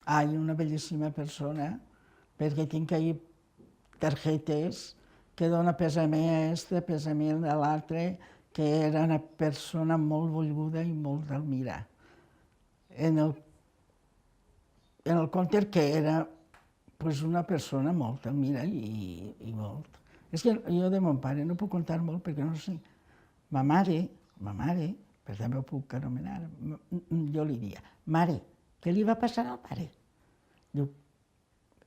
Ai, una bellíssima persona, perquè tinc ahir targetes que dona pesament a este, pesament a l'altre, que era una persona molt volguda i molt d'admirar. En el compte que era pues, una persona molt admirar i molt. És que jo de mon pare no puc contar molt perquè no sé. Ma mare, però també ho puc anomenar, jo li diria, mare, què li va passar al pare? Diu,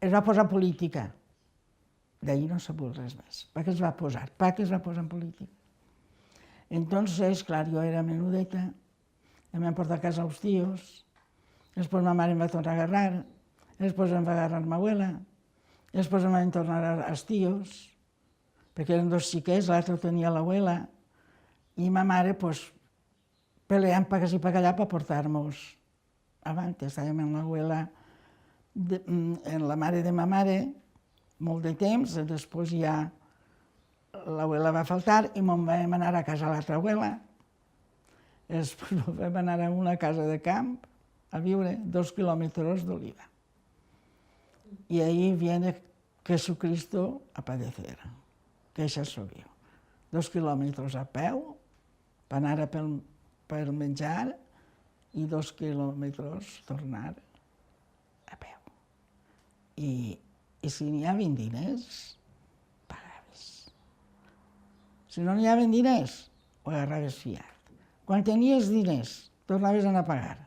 es va posar en política. D'ahir no s'ha sabut res més. Per què es va posar? Per què es va posar en política? Entonces, clar, jo era menudeta, em van portar a casa els tios, després ma mare em va tornar a agarrar, després em va agarrar ma abuela, després em van tornar als tios, perquè eren dos xiquets, l'altre ho tenia l'abuela, i ma mare, pues, peleant per aquí i per allà per portar-nos avant. Estàvem amb l'abuela, en la mare de ma mare, molt de temps, i després ja l'abuela va faltar i me'n vam anar a casa l'altra abuela. Després vam anar a una casa de camp a viure 2 quilòmetres d'Oliva. Y ahí viene Jesucristo a padecer, que això soc jo. 2 quilòmetres a peu, per anar per menjar, i 2 quilòmetres tornar a peu. I si n'hi havia diners, pagaves. Si no n'hi havia diners, ho agarraves fiat. Quan tenies diners, tornaves a anar a pagar.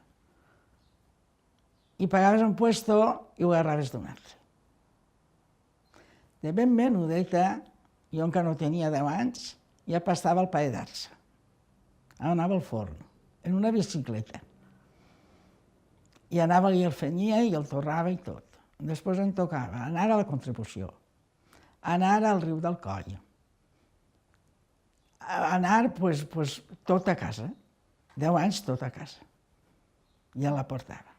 I pagaves un puesto i ho agarraves d'un altre. De ben menudeta, jo encara no tenia 10 anys, ja passava el pa de Darsa. Anava al forn, en una bicicleta. I anava i el fenyia i el torrava i tot. Després em tocava anar a la Contribució, anar al riu del Coll, anar tot a casa, 10 anys tot a casa. Ja la portava.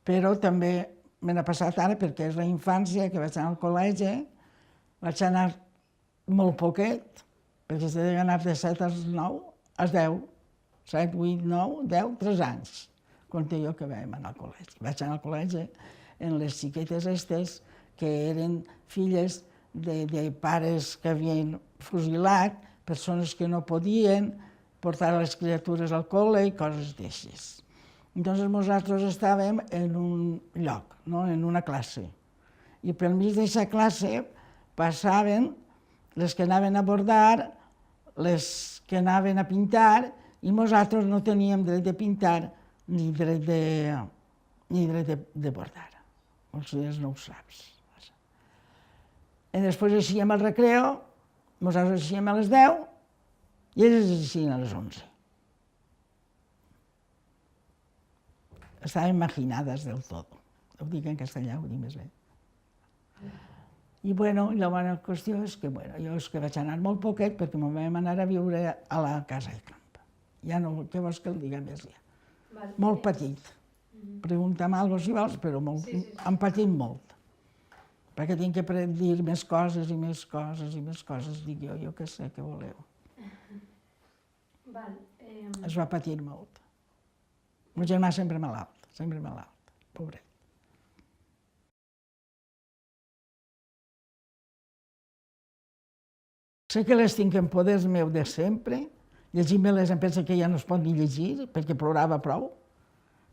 Però també me n'ha passat ara perquè és la infància que vaig anar al col·legi, vaig anar molt poquet, perquè s'ha d'anar de 7 als 9, als 10, 7, 8, 9, 10, 3 anys, compte jo que vam anar al col·legi. Vaig anar al col·legi en les xiquetes estes que eren filles de pares que havien fusilat, persones que no podien portar les criatures al col·le i coses d'aixes. Entonces nosaltres estàvem en un lloc, en una classe, i pel mig d'aquesta classe passaven les que anaven a bordar, les que anaven a pintar, i nosaltres no teníem dret de pintar ni dret de bordar. O sigui, no ho saps. I després eixíem al recreo, nosaltres eixíem a les 10 i ells eixien a les 11. Estaven marginades del tot. Ho dic en castellà, ho dic més bé. I la bona qüestió és que jo vaig anar molt poquet perquè me'n vam anar a viure a la casa de camp. Ja no, què vols que el diga més ja? Molt petit. Pregunta'm alguna cosa si vols, però hem patit molt. Perquè tinc que dir més coses i més coses i més coses. Dic jo què sé, què voleu. Es va patir molt. El germà sempre malalt, pobret. Sé que les tinc en poders meu de sempre, llegint-me-les em pensa que ja no es pot ni llegir, perquè plorava prou,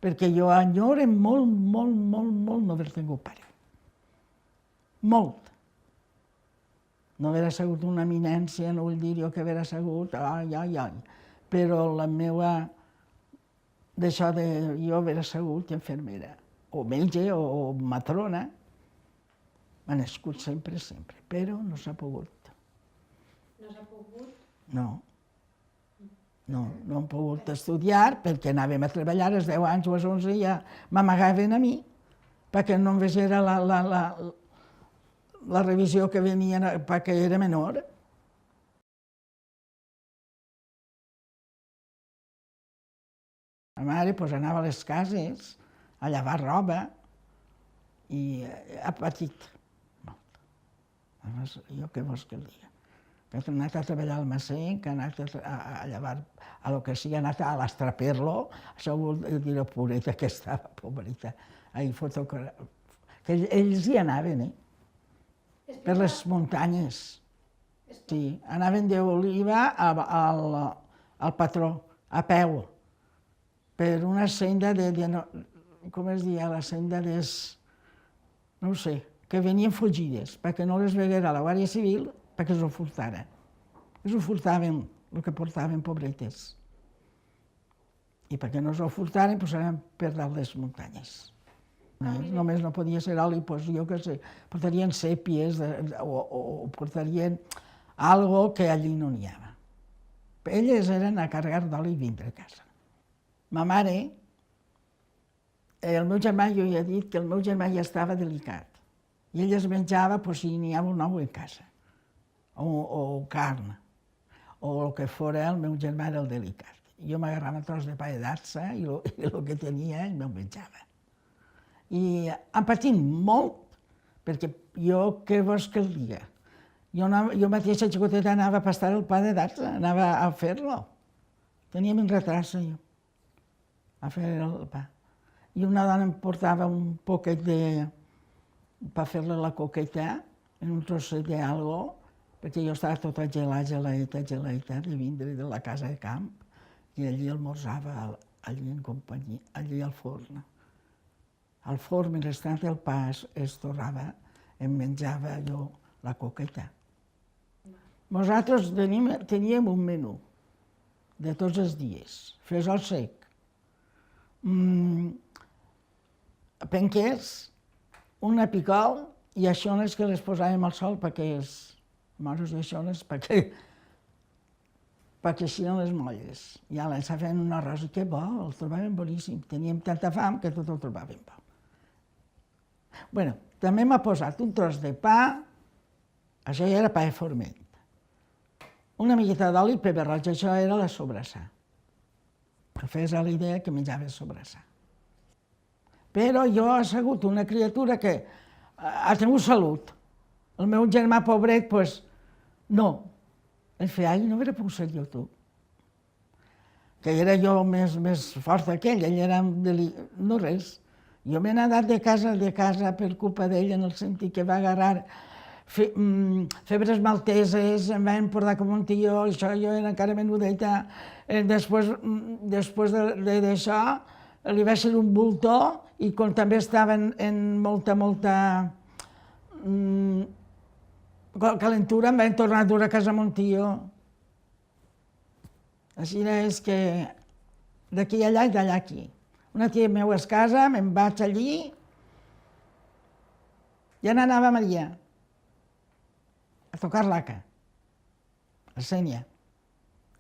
perquè jo enyoro molt, molt, molt, molt no haver tingut pare. Molt. No haver sigut una eminència, no vull dir jo que haver sigut, però la meva, d'això de jo haver sigut infermera, o metge, o matrona, m'ha nascut sempre, però no s'ha pogut. No s'ha pogut? No. No hem pogut estudiar perquè anàvem a treballar als 10 anys o als 11 i ja m'amagaven a mi perquè no em veiera la revisió que venia perquè era menor. La mare anava a les cases a llevar roba i ha patit molt. Jo què vols que el digui? Que ha anat a treballar al Massé, que ha anat a llevar a lo que sigui, ha anat a l'estraperlo, això vol dir la pobreta que estava, pobreta. que ells hi anaven, per les muntanyes. Sí, anaven d'Oliva al Patró, a peu, per una senda com es deia, la senda no ho sé, que venien fugides, perquè no les veguera la Guàrdia Civil, perquè els ho furtaren. Els ho furtaven, el que portaven, pobretes. I perquè no els ho furtaren, posaven per dalt les muntanyes. Només no podia ser oli, doncs jo què sé, portarien sèpies o portarien algo que allí no n'hi havia. Elles eren a carregar d'oli i vindre a casa. Ma mare, el meu germà, jo ja he dit que el meu germà ja estava delicat. I ell es menjava si n'hi havia un ou en casa, o carn, o el que fora, el meu germà era el delicat. Jo m'agarrava un tros de pa de dassa i el que tenia ell me'l menjava. I han patit molt, perquè jo, què vols que el diga? Jo mateixa xicoteta anava a pastar el pa de dassa, anava a fer-lo. Tenia ben retrassa jo, a fer el pa. I una dona em portava un poquet per fer-li la coqueta, en un trosset d'algo, perquè jo estava tota geladeta de vindre de la casa de camp, i allí almorzava, allí en companyia, allí al forn. Al forn, mentrestant el pa es torrava, em menjava allò, la coqueta. Nosaltres teníem un menú de tots els dies. Fresol sec, penquers, una picol i aixones que les posàvem al sol perquè moros i aixones perquè eixien les molles. I ara ens feien un arròs i que bo, el trobàvem boníssim. Teníem tanta fam que tot ho trobàvem bo. Bueno, també m'ha posat un tros de pa, això ja era pa de forment, una miqueta d'oli i pebre roig, això era la sobrassà. Que fes a la idea que menjava sobrassà. Però jo he sigut una criatura que ha tingut salut. El meu germà pobret, doncs, no. Ell feia, ai, no hauria pogut ser jo, tu. Que era jo més forta que ell era no res. Jo m'he anat de casa per culpa d'ell, en el sentit que va agarrar febres malteses, em van portar com un tio, això jo era encara menudeta. Després d'això, li va ser un bultó i com també estava en molta calentura, em van tornar a dur a casa amb un tio. Així és que d'aquí allà i d'allà aquí. Una tia meva es casa, me'n vaig allí, i anava Maria a tocar l'haca, a Sénia,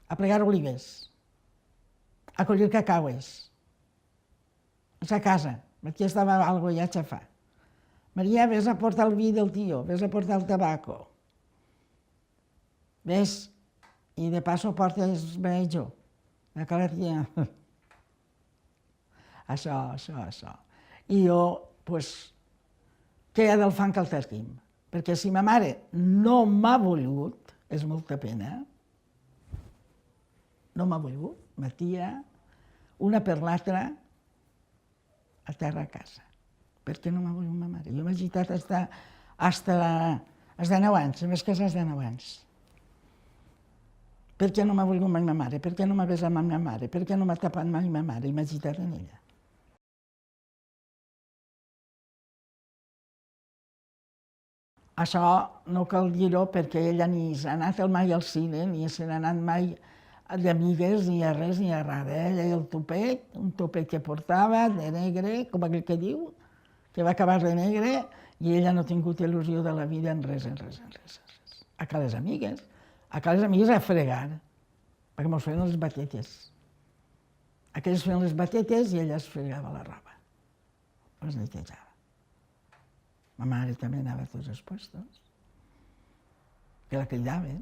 a plegar olives, a collir cacaues. A casa, aquí estava algo ja a xafar. Maria, vés a portar el vi del tio, vés a portar el tabaco. Vés, i de passo portes jo, que la tia... Això. I jo, doncs, què hi ha del fang al terquim? Perquè si ma mare no m'ha volgut, és molta pena, no m'ha volgut, ma tia, una per l'altra, a terra a casa. Per què no m'ha volgut ma mare? Jo m'he agitat fins als 9 anys, em vaig casar als 9 anys. Per què no m'ha volgut mai ma mare? Per què no m'ha besat mai ma mare? Per què no m'ha tapat mai ma mare? I m'he agitat en ella. Això no cal dir-ho perquè ella ni s'ha anat mai al cine, ni se n'ha anat mai d'amigues, ni a res, ni a res. Ella i el topet, un topet que portava, de negre, com aquell que diu, que va acabar de negre, i ella no ha tingut il·lusió de la vida en res. A que les amigues a fregar, perquè mos feien les batetes. Aquelles feien les batetes i ella es fregava la roba, les netejava. Ma mare també anava a tots els puestos, que la cridaven,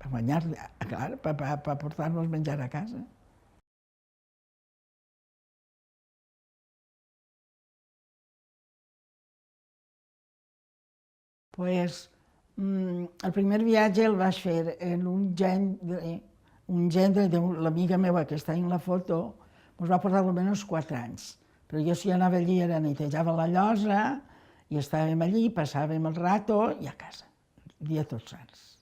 per guanyar, clar, per portar-nos menjar a casa. Pues, el primer viatge el vaig fer en un gendre de l'amiga meva que està en la foto, ens va portar almenys 4 anys, Però jo si anava allí era netejava la llosa i estàvem allí, passàvem el rato i a casa, el dia tots sants.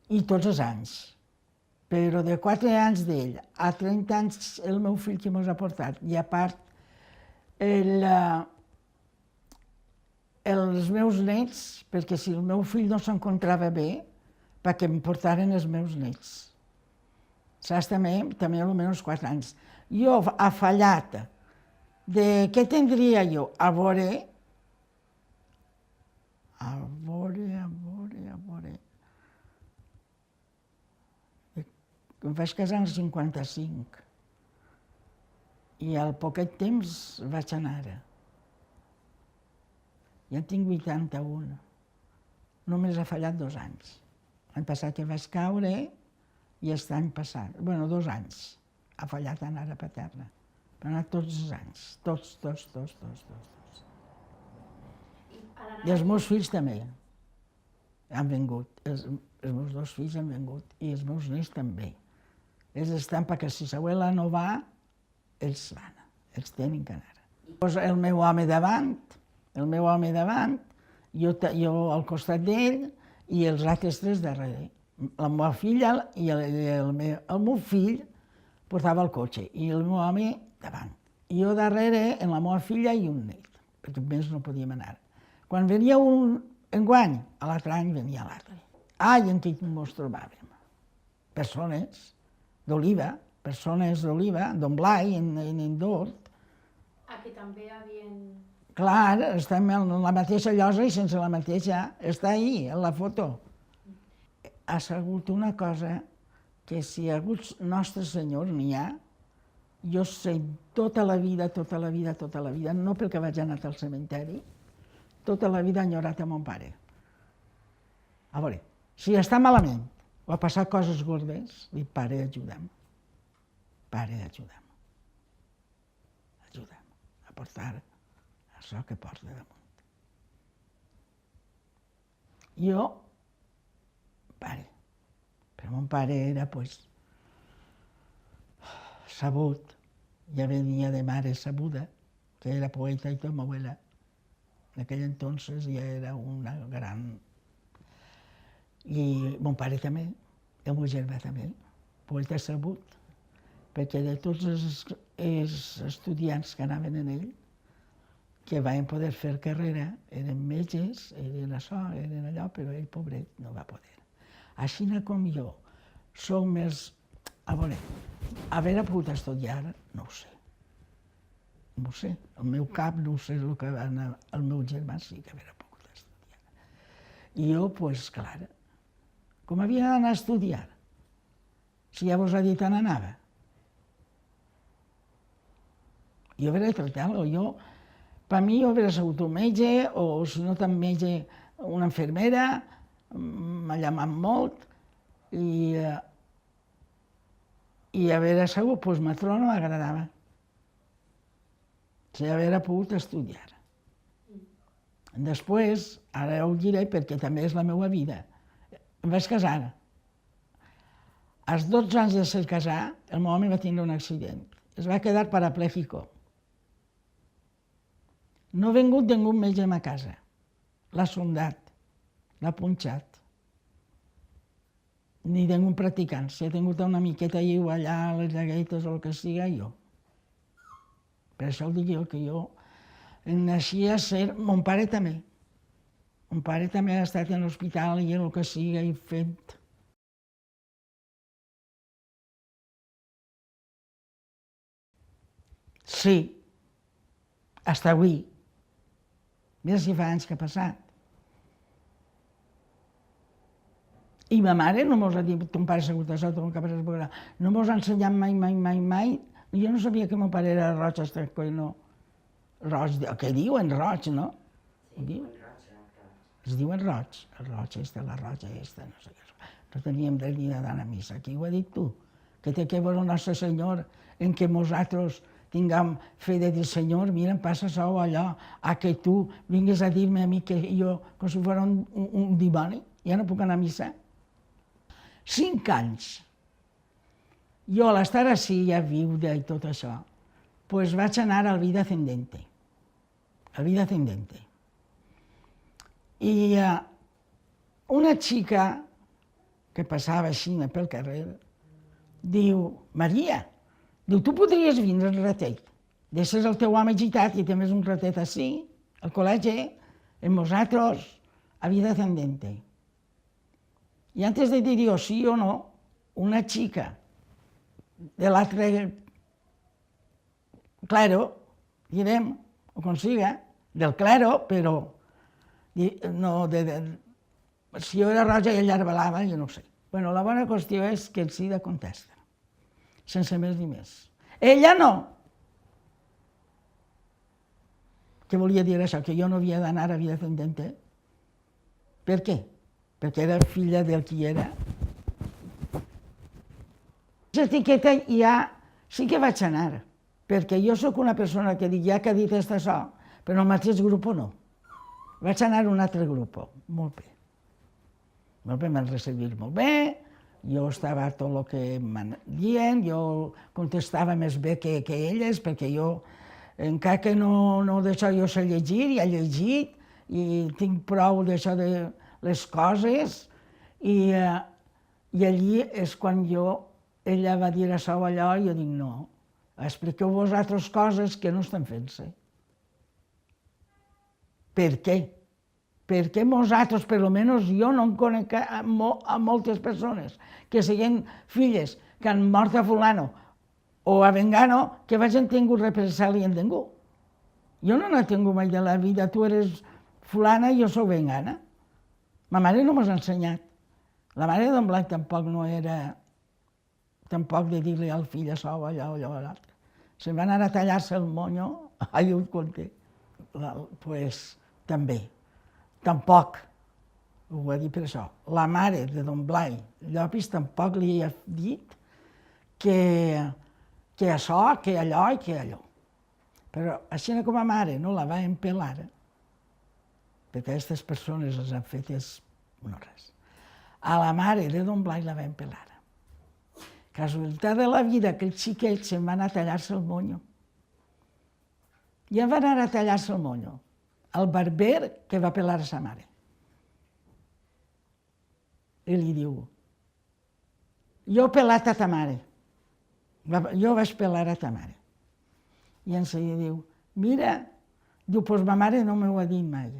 I tots els anys. Però de 4 anys d'ell a 30 anys el meu fill que mos ha portat, i a part els meus nets, perquè si el meu fill no s'encontrava bé, perquè em portaren els meus nets. Saps, també almenys 4 anys. Jo, a fallat, de què tindria jo? A veure... Em vaig casar als 55 i al poquet temps vaig anar. Ja tinc 81. Només ha fallat 2 anys. L'any passat que vaig caure i aquest any passat, 2 anys, ha fallat anar a Paterna. Ha anat tots els anys, tots. I els meus fills també han vingut, els meus 2 fills han vingut i els meus nets també. Ells estan perquè si l'abuela no va, ells van, ells tenen que anar. El meu home davant, jo al costat d'ell i els altres 3 darrere. La meva filla i el meu fill portava el cotxe i el meu home davant. I jo darrere amb la meva filla i un net, perquè més no podíem anar. Quan venia un enguany, a l'altre any venia l'altre. I en què ens trobàvem? Persones d'Oliva, d'on Blai, en Dort. Aquí també hi havia... Clar, estem en la mateixa llosa i sense la mateixa. Està ahí, en la foto. Ha sigut una cosa que si hi ha hagut Nostre Senyor n'hi ha, jo sé tota la vida, no perquè vaig anar al cementeri, tota la vida he enyorat a mon pare. A veure, si està malament o ha passat coses gordes, dic, pare, ajuda'm. Pare, ajuda'm. Ajuda'm a portar això que porta damunt. Jo, pare. Però mon pare era, sabut. Ja venia de mare sabuda, que era poeta i tot, m'abuela. En aquell entonces ja era una gran... I mon pare també, el meu germà també, poeta sabut, perquè de tots els estudiants que anaven en ell, que van poder fer carrera, eren metges, eren això, eren allò, però ell, pobret, no va poder. Així com jo, som més... A veure, haver pogut estudiar, no ho sé. No ho sé, el meu cap no ho sé el que va anar, el meu germà sí que haver pogut estudiar. I jo, clar, com havia d'anar a estudiar? Si ja vos ha dit on anava. Jo haver tractat-lo, per mi jo haver sigut un metge, o si no tan metge, una infermera, m'ha llamat molt, i haver sigut matrona m'agradava. Si haver pogut estudiar. Després, ara ho diré perquè també és la meva vida, em vaig casar. Als 12 anys de ser casar, el meu home va tenir un accident. Es va quedar parapléjico. No ha vingut ningú metge a ma casa. L'ha sondat, l'ha punxat. Ni ningú practicant. Si ha tingut una miqueta lliu allà, a les llaguetes o el que siga, jo. Per això el dic jo, que jo naixia a ser... Mon pare també. Mon pare també ha estat en l'hospital i el que siga i fent. Sí, fins avui. Mira si fa anys que ha passat. I ma mare no mos ha dit, ton pare s'ha hagut això, ton pare s'ha hagut això. No mos ha ensenyat mai. Jo no sabia que mon pare era roig, no. Roig, què diuen? Roig, no? Es diuen roig. El roig este, la roja esta, no sé què. No teníem dret ni d'anar a missa. Qui ho ha dit tu? Que té que veure el nostre Senyor en què nosaltres tinguem fe de dir, Senyor, mira, em passa això o allò, a que tu vingues a dir-me a mi que jo, com si fos un dimoni, ja no puc anar a missa. 5 anys. Jo, a l'estar així, ja viuda i tot això, pues vaig anar al Vida Ascendente. Al Vida Ascendente. I una xica que passava així pel carrer diu, Maria, diu, tu podries vindre al ratet. Deixes el teu home agitat i tens un ratet així, al col·legi, amb nosaltres, a Vida Ascendente. I antes de dir jo sí o no, una xica de l'altre clero, direm, o consiga, del clero, però no, si jo era roja i ella era blava, jo no ho sé. Bueno, la bona qüestió és que el Sida contesta, sense més ni més. Ella no. Què volia dir això? Que jo no havia d'anar a Vida Ascendente? Per què? Perquè era filla del qui era. L'etiqueta ja sí que vaig anar, perquè jo sóc una persona que dic, ja que ha dit això, però el mateix grup no. Vaig anar a un altre grup, molt bé. Molt bé, m'han recibit molt bé, jo estava tot el que m'han dient, jo contestava més bé que elles, perquè jo, encara que no d'això jo sé llegir, ja he llegit, i tinc prou d'això de les coses, i allí és quan ella va dir això o allò, i jo dic, no, expliqueu vosaltres coses que no estan fent-se. Per què? Perquè nosaltres, per almenys jo, no en conec a moltes persones que siguin filles que han mort a fulano o a vengano que vagin tingut represàlia en ningú. Jo no n'he tingut mai de la vida, tu eres fulana i jo soc vengana. Ma mare no m'ha ensenyat. La mare d'en Blanc tampoc no era tampoc de dir-li al fill això o allò o l'altre. Se'n va anar a tallar-se el monyo, allà ho conté. Pues també. Tampoc, ho va dir per això, la mare de don Blai Llopis tampoc li ha dit que això, que allò i que allò. Però així com a mare no la va empelar, perquè aquestes persones les han fetes no res. A la mare de don Blai la va empelar. Casualitat de la vida, aquell xiquet se'n va anar a tallar-se el monyo. I en va anar a tallar-se el monyo el barber que va pelar a sa mare. I li diu, jo he pelat a ta mare, jo vaig pelar a ta mare. I en seguida diu, mira, diu, doncs ma mare no m'ho ha dit mai.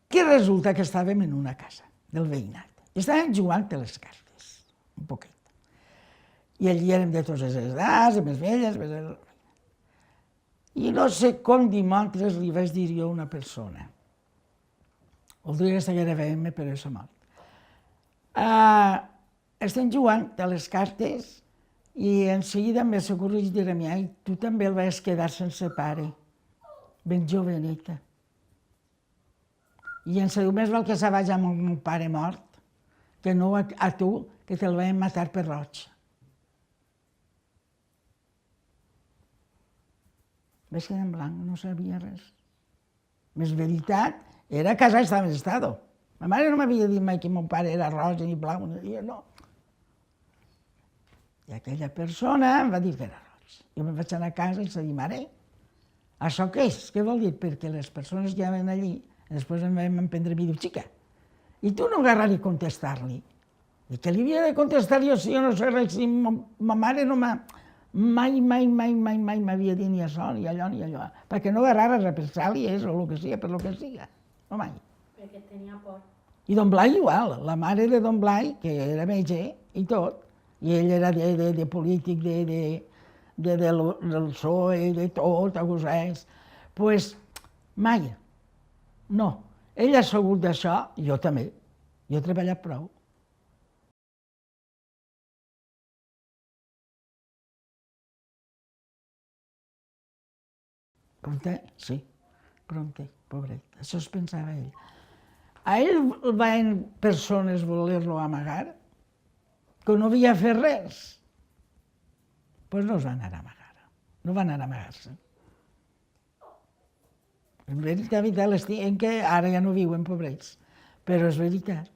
Que resulta que estàvem en una casa del veïnat. Estàvem jugant a les cartes, un poquet. I allí érem de totes les edats, més velles, més... I no sé com dimecres li vaig dir jo a una persona. Voldria que estiguera veient-me, però és mort. Estem jugant a les cartes i en seguida em ve corregir i dir a mi, ai, tu també el vas quedar sense pare, ben joveneta. I ens diu, més val que se vagi amb un pare mort, que no a tu, que te'l vam matar per roig. Vaig quedar en blanc, no sabia res. Més veritat, era casat estava en estado. Ma mare no m'havia dit mai que mon pare era roja ni blau, ni dia, no. I aquella persona em va dir que era roig. Jo me'n vaig anar a casa i vaig dir, mare, això què és? Què vol dir? Perquè les persones que anaven allí, després em vam emprendre i diu, xica, i tu no agarrar i contestar-li? I què li havia de contestar jo si jo no sé res, si ma mare no m'ha... Mai m'havia dit ni això, ni allò, ni allò. Perquè no agarrara represàlies o el que sigui, per lo que siga. No mai. Perquè tenia por. I don Blai igual. La mare de don Blai, que era metge i tot, i ell era de polític, del PSOE, de tot, agosés, doncs mai. No. Ell ha sabut d'això, jo també. Jo he treballat prou. Pronte? Sí, pronte, pobret. Això es pensava ell. A ell van persones voler-lo amagar, que no havia fet res. Doncs no es va anar a amagar, no va anar a amagar-se. En veritat, en què ara ja no viuen, pobrets, però és veritat.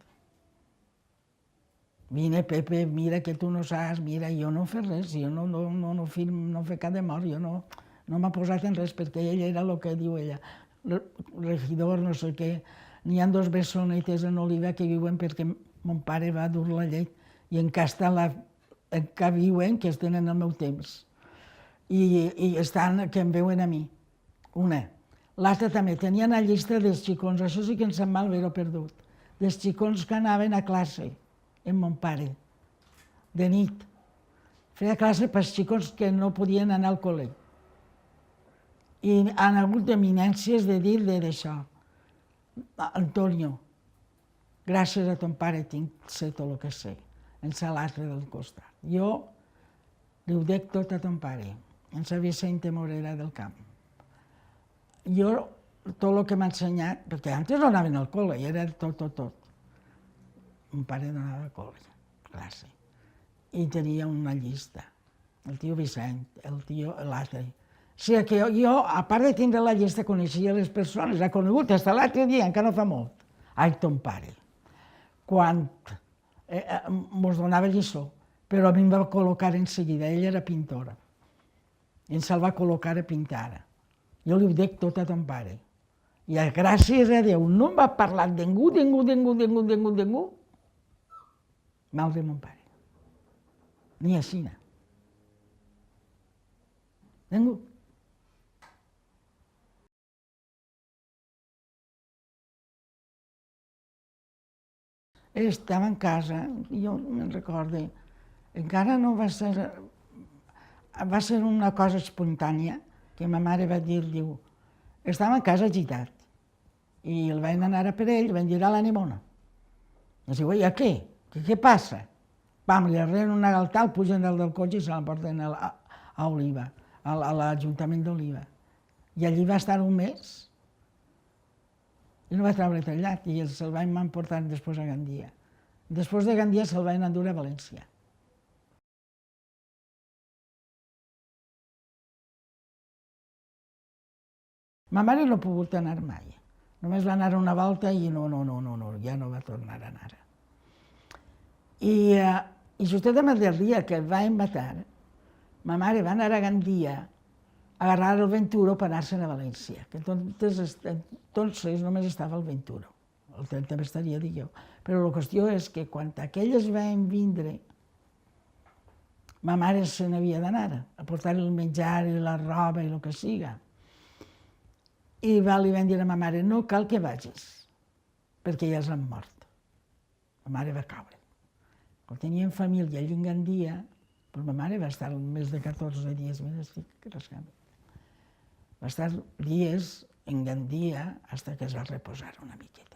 Vine, Pepe, mira que tu no saps, mira, jo no he fet res, jo no he fet cap de mort, jo no... no m'ha posat en res perquè ell era el que diu ella, regidor, no sé què. N'hi ha 2 bessonetes en Oliva que viuen perquè mon pare va dur la llet i en que viuen, que tenen el meu temps. I estan, que em veuen a mi, una. L'altra també, tenien la llista dels xicons, això sí que em sap mal haver-ho perdut, dels xicons que anaven a classe amb mon pare, de nit. Feia classe pels xicons que no podien anar al col·le. I han hagut eminències de dir d'això. Antonio, gràcies a ton pare sé tot el que sé, en l'altre del costat. Jo li ho dec tot a ton pare, en la Vicenta Morera del Camp. Jo, tot el que m'ha ensenyat, perquè antes no anaven al col·le, i era tot. Mon pare no anava al col·le, classe. I tenia una llista, el tio Vicent, l'altre. O sigui que jo, a part de tindre la llista, coneixia les persones, ha conegut fins l'altre dia, encara no fa molt. Ai, ton pare. Quan mos donava lliçó, però a mi em va col·locar en seguida, ell era pintora. I se'l va col·locar a pintar. Jo li ho dec tot a ton pare. I gràcies a Déu no em va parlar de ningú, mal de mon pare. Ni així. Ningú. Estava en casa, jo me'n recordo, encara no va ser una cosa espontània, que ma mare va dir, diu, estava en casa agitat, i el van anar a per ell, van dir a l'anemona. I diu, i a què? Què passa? Pam, li arreren una galtada, el pugen dalt del cotxe i se l'emporten a Oliva, a l'Ajuntament d'Oliva. I allí va estar un mes, i no va treure tallat, i se'l van emportar després a Gandia. Després de Gandia se'l van endur a València. Ma mare no ha pogut anar mai. Només va anar una volta i no, ja no va tornar a anar. I justament el dia que el van matar, ma mare va anar a Gandia a agarrar el Venturo per anar-se'n a València, que entonces només estava el Venturo. El tren també estaria, dic jo. Però la qüestió és que quan aquelles van vindre, ma mare se n'havia d'anar, a portar el menjar i la roba i el que siga. I li van dir a ma mare, no cal que vagis, perquè ja s'han mort. Ma mare va caure. Quan tenien família allà en Gandia, doncs ma mare va estar més de 14 dies, va estar dies en Gandia fins que es va reposar una miqueta.